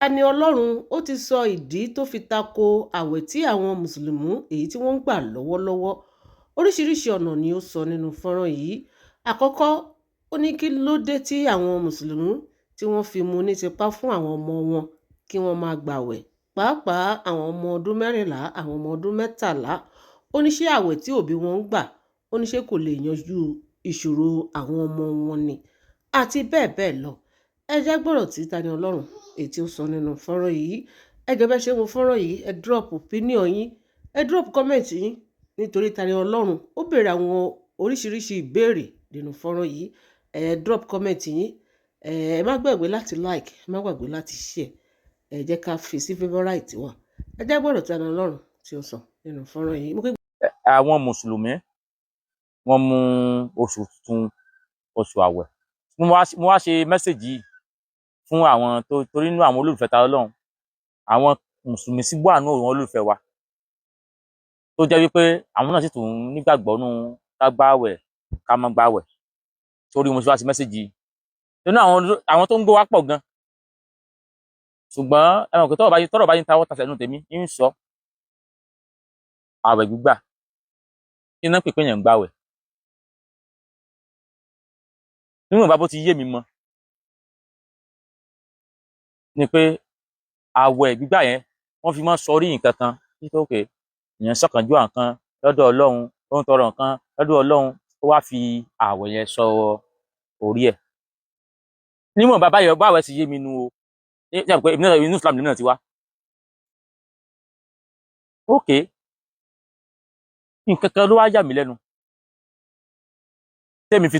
Tani Ọlọ́run ó ti sọ ìdí tó fi tako àwẹ̀ tí àwọn mùsùlùmí èyí tí wọ́n ń gbà lọ́wọ́lọ́wọ́. Oríṣiríṣi ọ̀nà ni ó sọ nínú fọ́nrán yìí. Àkọ́kọ́, ó ní kí ló dé tí àwọn mùsùlùmí tí wọ́n fi mú ní tipá fún àwọn ọmọ wọn kí wọ́n máa gbàwẹ̀, pàápàá àwọn ọmọ ọdún 14, àwọn ọmọ ọdún 13. Ó ní ṣé àwẹ̀ tí òbí wọn ń gbà, ó ní ṣé kò lè yanjú ìṣòro àwọn ọmọ wọn ni, àti bẹ́ẹ̀ bẹ́ẹ̀ lọ. Ẹ jẹ́ gbọ́rọ̀ tí Tani Ọlọ́run èyí tí ó sọ nínú fọ́nrán yìí. Ẹ jọ̀ọ́ bẹ́ẹ̀ ṣe wo fọ́nrán yìí, ẹ drop opinion yín, ẹ drop comment yín, nítorí Tani Ọlọ́run ó béèrè àwọn oríṣiríṣi ìbéèrè nínú fọ́nrán yìí. Ẹ drop comment yín, ẹ má gbàgbé láti like, ẹ má gbàgbé láti share, ẹ jẹ́ ká fi sí favourite wa. Ẹ jẹ́ gbọ́rọ̀ Tani Ọlọ́run tí ó sọ nínú fọ́nrán yìí. Àwọn mùsùlùmí wọ́n mú oṣù tuntun, oṣù àwẹ̀. Mo wá ṣe mẹ́sẹ̀gì yìí fún àwọn torí inú àwọn olólùfẹ́ Tani Ọlọ́run, àwọn mùsùlùmí sí wà nínú àwọn olólùfẹ́ wa, tó jẹ́ wípé àwọn náà sì tún nígbàgbọ́ nínú ká gbààwẹ̀ ká má gbààwẹ̀. Torí mo ṣe wá ṣe mẹ́sẹ̀gì yìí. Nínú àwọn tó ń gbọ́ wá pọ̀ gan, ṣùgbọ́n ẹ mọ̀ pé tọ́rọ̀ bá yín tawọ́ tasẹ̀ nínú tèmi ń sọ àwẹ̀ gbígbà kí iná pè pé èèyàn ń gbààwẹ̀. Nínú ìbá bó ti yé mi mọ́ ni pé àwẹ̀ gbígbà yẹn wọ́n fi máa ń sọrí nǹkan kan nítorí òkè èèyàn ṣọ̀kánjúwà nǹkan lọ́dọ̀ Ọlọ́run, ó ń tọrọ nǹkan lọ́dọ̀ Ọlọ́run, ó wá fi àwẹ̀ yẹn sọ orí ẹ̀. Níwọ̀n bàbá yẹn báwẹ̀ sì yé mi nu o, pé inú Islam lèmi náà ti wá. Ókè, nǹkan kan ló wá yà mí lẹ́nu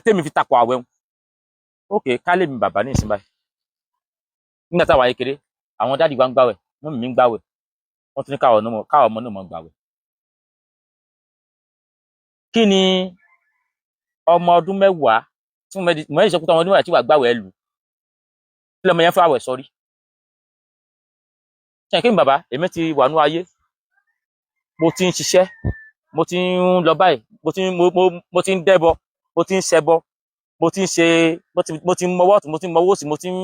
tèmi fi takò àwẹ̀. Ókè, ká lè mi bàbá ní ìsìn báyìí. Nígbà táwa ayé kéré, àwọn dádì wa ń gbàwẹ̀, mọ́mì mi ń gbàwẹ̀, wọ́n tún ní káwọn ọmọ náà mọ̀ gbàwẹ̀. Kí ni ọmọ ọdún 10 fún mọ̀ ẹ́ ìṣẹ́kútọ́ ọmọ ọdún 10 tí wà gbàwẹ̀ lù, kí lọmọ yẹn fún àwẹ̀ sọrí? Ṣé kí ni bàbá, èmi ti wà nú ayé, mo ti ń ṣiṣẹ́, mo ti ń lọ báyìí, mo ti ń dẹ́bọ, mo ti ń ṣẹbọ, mo ti ń ṣe, mo ti ń mọwọ́ ọ̀tún, mo ti ń mọwọ́ òsì, mo ti ń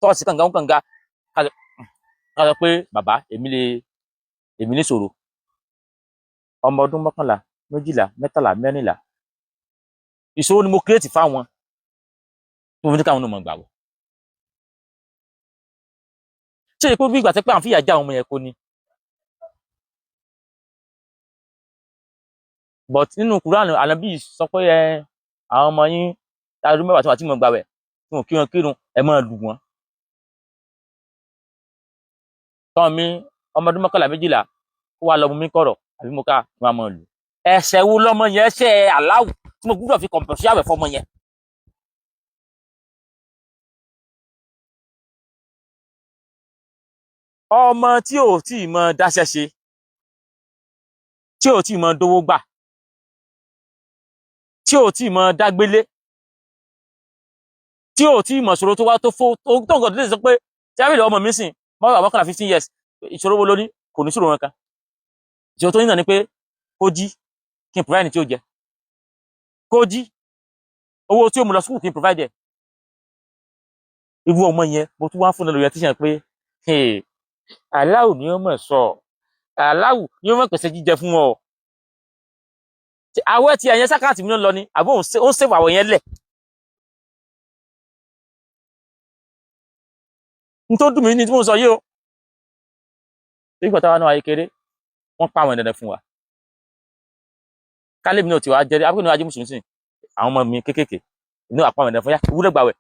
tọ́ọ̀sì kànga ká sọ pé bàbá èmi ní ṣòro. Ọmọ ọdún 11, 12, 13, 14, ìṣòro ni mo kírètì fáwọn tí mo fi ní káwọn náà mọ̀ gbàwẹ̀. Ṣé èpò bí ìgbà tẹ́ pé à ń fìyà já àwọn ọmọ yẹn kó ni? But nínú Quran Ànábì sọ pé àwọn ọmọ yín ọdún 10 tí wọ́n ti mọ̀ gbàwẹ̀, tí wọn kí wọn kírun, ẹ máa lù wọ́n. Tọ́ mi ọmọ ọdún 11, 12 kó wá lọ mú mi kọ̀rọ̀ àbí mo ká wọn máa lù. Ẹ̀ṣẹ̀ wo lọmọ yẹn ṣe aláwù tí mo gbúdọ̀ fi kọ̀m̀pọ̀ sí àwẹ̀ fọmọ yẹn? Ọmọ tí ò tí ì mọ dáṣẹ́ ṣe, tí ò tí ì mọ dówó gbà, tí ò tí ì mọ dágbélé, tí ò tí ì mọ ìṣòro tó wá tó nǹkan tó lè sọ pé tí a rí ọmọ mi sìn mọ́ àwọn 15 years, ìṣòro wo ló ní? Kò ní ṣòro kankan. Ìṣòro tó ní náà ni pé kó jí kí n provide tí ó jẹ, kó jí owó tí ó mú lọ school kí n provide ẹ̀. Irú ọmọ yẹn mo tún wá fún lórí tíṣàn pé aláwù ni ó mọ̀ sọ, aláwù ni ó mọ̀ pèsè jíjẹ fún ọ. Àwẹ̀ tí ẹ̀yẹn sákàtì mi lọ ni àbí ó ń sèwà àwẹ̀ yẹn lẹ̀. N tó dùn mí ní tí mo sọ yìí o. Nígbà táwa náà ayé kéré, wọ́n pa àwọn dandan fún wa. Kálẹ̀ mi náà ti wá jẹ́rìí, àbúkù ní wájú mùsùlùmí sìn, àwọn ọmọ mi kéékèèké, inú àpá àwọn dandan fún yá, ìwúlẹ̀ gbàwẹ̀.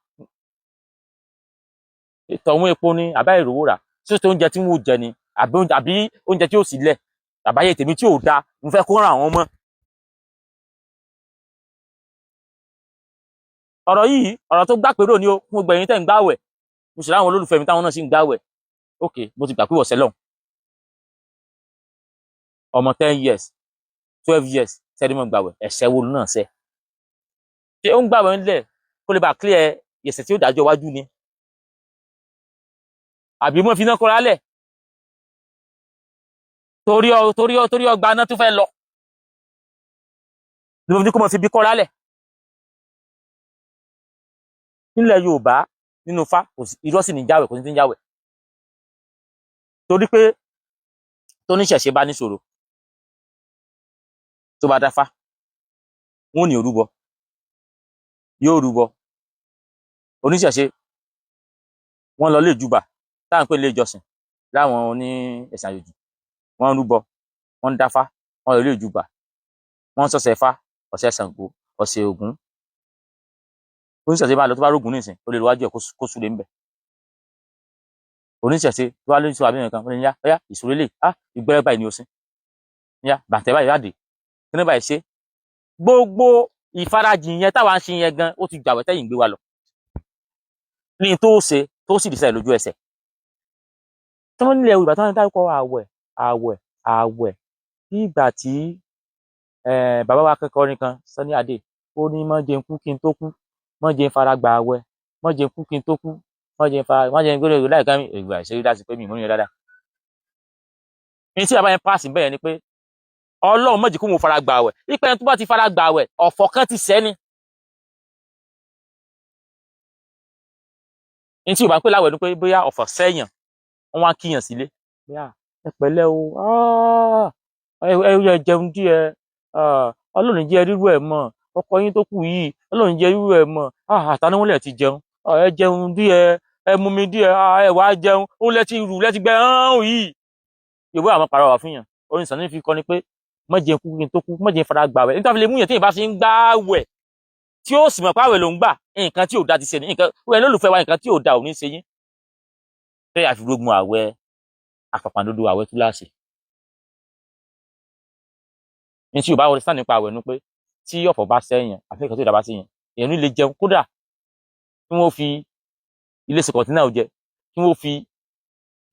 Tọ̀hún epo ni àbá ìrówó rà, tí ó tó oúnjẹ tí wọ́n jẹ ni, àbí oúnjẹ tí ó sì lẹ̀, àbáyé tèmi tí ò da, mo fẹ́ kó ràn àwọn ọmọ. Ọ̀rọ̀ yìí, ọ̀rọ̀ tó gbà pérò ni ó fún gbogbo ẹ̀yin tẹ́ ń gbàwẹ̀. Mo sì láwọn olólùfẹ́ mi táwọn náà sì ń gbàwẹ̀. Okay, mo ti gbà pé wọ̀sẹ̀ lọ́hùn. Ọmọ 10 years, 12 years, sẹ́ni mọ̀ gbàwẹ̀, ẹ̀ṣẹ̀ wo náà ṣẹ̀? Ṣé ó ń gbàwẹ̀ ńlẹ̀ kó lè bá clear ẹ̀ṣẹ̀ tí ó dájọ́ iwájú ni? Àbí mo fi iná kóra lẹ̀ torí ọgbà náà tó fẹ́ lọ ni mo fi ní kó mọ̀ fi bí kóra lẹ̀. Nílẹ̀ Yorùbá nínú Ifá irọ́ sì ní jáwẹ̀, kò ní ti ń jáwẹ̀. torí pé tóníṣẹ̀ṣe bá níṣòro tó bá dáfá wọn ò ní orúbọ, yóò rúbọ. Oníṣẹ̀ṣe wọ́n lọ ilé ìjúbà táà ń pè ní ilé ìjọsìn láwọn oní ẹ̀sìn àjòjì, wọ́n ń rúbọ, wọ́n ń dáfá, wọ́n lọ ilé ìjúbà, wọ́n ń sọ̀sẹ̀ Ifá, ọ̀sẹ̀ Ṣàngó, ọ̀sẹ̀ Ògún. Oníṣẹ̀ṣe bá lọ tó bá rógun nísìn ó lè lọ wájú ẹ̀ kó súre ńbẹ̀. Oníṣẹ̀ṣe tó bá lóyún sí àbí nǹkan wọ́n ní yá ìṣòro lè ìgbẹ́rẹ́ báyìí ni o sí, yá bàtẹ́ báyìí yáde kí ní báyìí ṣe. Gbogbo ìfarajìn yẹn táwa ń ṣe yẹn gan ó ti gbàwẹ̀ tẹ́yìn gbé wa lọ ní tó ṣe tó sì dìṣẹ́ lójú ẹsẹ̀. tí wọ́n nílẹ̀ Yorùbá tí wọ́n ń dárúkọ àwẹ̀ ní ìgbà tí bàbá wa akẹ́kọ̀ọ́ orin kan Sunny Adé ó ní mọ́ jẹun kú kí n tó kú, mọ́ jẹun fara gba àwẹ̀, mọ́ jẹun kú kí n tó kú, mọ́ jẹun gbé láì ká mi ìgbà ìṣeré láti pé mi ìmúni yẹn dáadáa. ní tí bàbá yẹn pàṣẹ bẹ́ẹ̀ ni pé Ọlọ́run má jẹ́ kó mo fara gba àwẹ̀, ìpẹ́ tó bá ti fara gba àwẹ̀ ọ̀fọ̀ kan ti sẹ́ni. ní tí Yorùbá ń pè láwẹ̀ ni pé bóyá ọ̀fọ̀ sẹ́yàn wọ́n wá kíyàn sílé ẹ pẹ̀lẹ́ o ẹ jẹun díẹ̀ Ọlọ́run jẹ́ rírú ẹ̀ mọ́ ọkọ yín tó kù yìí Ọlọ́run jẹ́ rírú ẹ̀ mọ́ àtàníwọ́lẹ̀ ti jẹun ẹ jẹun díẹ̀ ẹ mú mi díẹ̀ ẹ wá jẹun òun lẹ ti rù lẹ ti gbẹ hàn yìí. Yorùbá àwọn pàrọ̀ wà fún yàn orin Sàní fi kọ́ ni pé má jẹun kú kí n tó kú, má jẹun fara gbà wẹ̀ nítorí lè mú yàn tí ìbá ṣe ń gbá wẹ̀ tí ó sì mọ̀ pé àwẹ̀ ló ń gbà nǹkan tí ò da ti ṣe ní nǹkan wẹ̀ lólùfẹ́ wa nǹkan tí ò da ò ní ṣe yín. pé àfirógun àwẹ̀ àpàpàǹdodo àwẹ̀ túláàsì. ní tí Yorùbá wọlé sáà nípa àwẹ̀ nu pé tí ọ̀fọ̀ bá sẹ́yìn àfi nǹkan tí ò da bá sí yẹn èèyàn ní lè jẹun kódà kí wọ́n fi ilé ṣe kọ̀ǹtínà jẹ kí wọ́n fi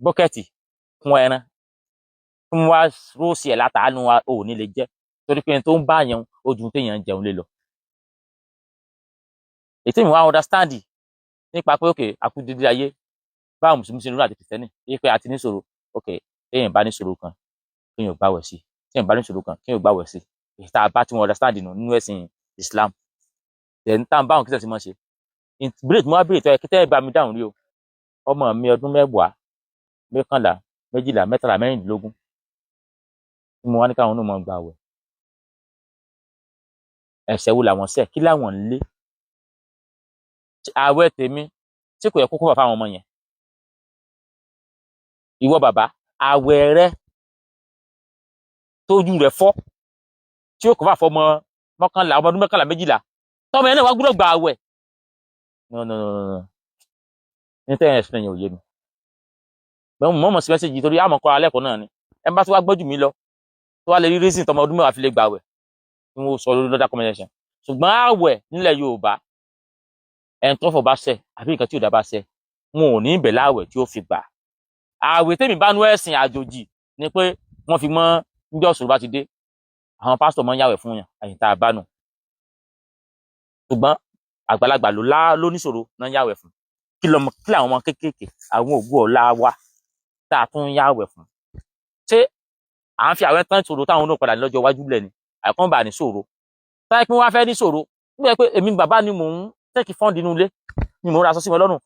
bọ́kẹ́ẹ̀tì kún ẹran kí wọ́n wá róòsì ẹ̀ látàánú wa ò ní lè jẹ torí pé tó ń bá yẹn ojú téèyàn ń jẹun lé lọ. ètò ìwọ̀n àwọn understand nípa pé òkè àkúdédé ayé báwọn mùsùlùmí ṣe ń rún àti kìrìsìtẹ́nì yí pé a ti níṣòro òkè téèyàn bá níṣòro kan kéèyàn gbàwẹ̀ sí téèyàn bá níṣòro kan kéèyàn gbàwẹ̀ sí èyí tá a bá tí wọn understand nínú ẹ̀sìn Islam then tá à ń bá àwọn kìrìsìtẹ́nì máa ṣe ìbéèrè tí mo wá béèrè tó yẹ kí tẹ́ ẹ bá mi dáhùn rí o ọmọ mi ọdún 10, 11, 12, 13, 14 tí mo wá ní káwọn náà máa gbàwẹ̀ ẹ̀ṣẹ̀ wo làwọn ṣẹ̀ kí làwọn ń lé àwẹ̀ tèmi tí kò yẹ kó kó fáwọn ọmọ yẹn ìwọ bàbá àwẹ̀ rẹ tójú rẹ fọ́ tí ó kó fà fọmọ 11, ọmọ ọdún 11, 12 tọmọ yẹn náà wá gbọ́dọ̀ gba àwẹ̀ no ní tẹ́yìn ẹ̀sìn yẹn ò yé mi mo mọ̀ sí mẹ́sẹ̀jì torí àmọ́ kọ́ra lẹ́kọ̀ọ́ náà ni ẹ bá tó wá gbọ́jú mi lọ tó wá lè rí reason tọmọ ọdún 10 fi lè gba àwẹ̀ tí wọ́n sọ lórí lọ́dà commendation ṣùgbọ́n àwẹ̀ nílẹ̀ Yorùbá ẹni tó fọ̀ bá ṣẹ̀ àbí nǹkan tí ò dá bá ṣẹ̀ wọn ò ní ìbẹ̀ láwẹ̀ tí ó fi gbà àwẹ̀ tèmi bá nú ẹ̀sìn àjòjì ni pé wọ́n fi mọ́ níjọ́ ìṣòro bá ti dé àwọn pásítọ̀ máa ń yàwẹ̀ fún yàn àyìn tá a bá nù ṣùgbọ́n àgbàlagbà ló níṣòro náà yàwẹ̀ fún kí làwọn ọmọ kéékèèké àwọn ògbó ọ̀la wa tá a tún yàwẹ̀ fún ṣé à ń fi àwẹ̀ tán ìṣòro táwọn náà padà lọ́jọ́ iwájú lẹ̀ ni àìkán bá ní ṣòro táyé pé wọ́n á fẹ́ ní ṣòro nígbà pé èmi bàbá ni mò ń tẹ́kì fọ́ǹdì inú ilé ni mò ń ra aṣọ sí wọn lọ́rùn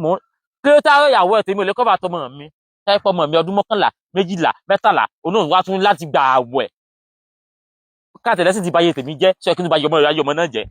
mò ń kí ló tá ìyàwó ẹ̀ tèmi ò lè kọ́ bá tọmọ mi táyé pé ọmọ mi ọdún 11, 12, 13 onóhùn wá tún láti gba àwẹ̀ káàtẹ̀lẹ́sìn ti báyé tèmi jẹ́ ṣé kí n bá yọmọ náà jẹ́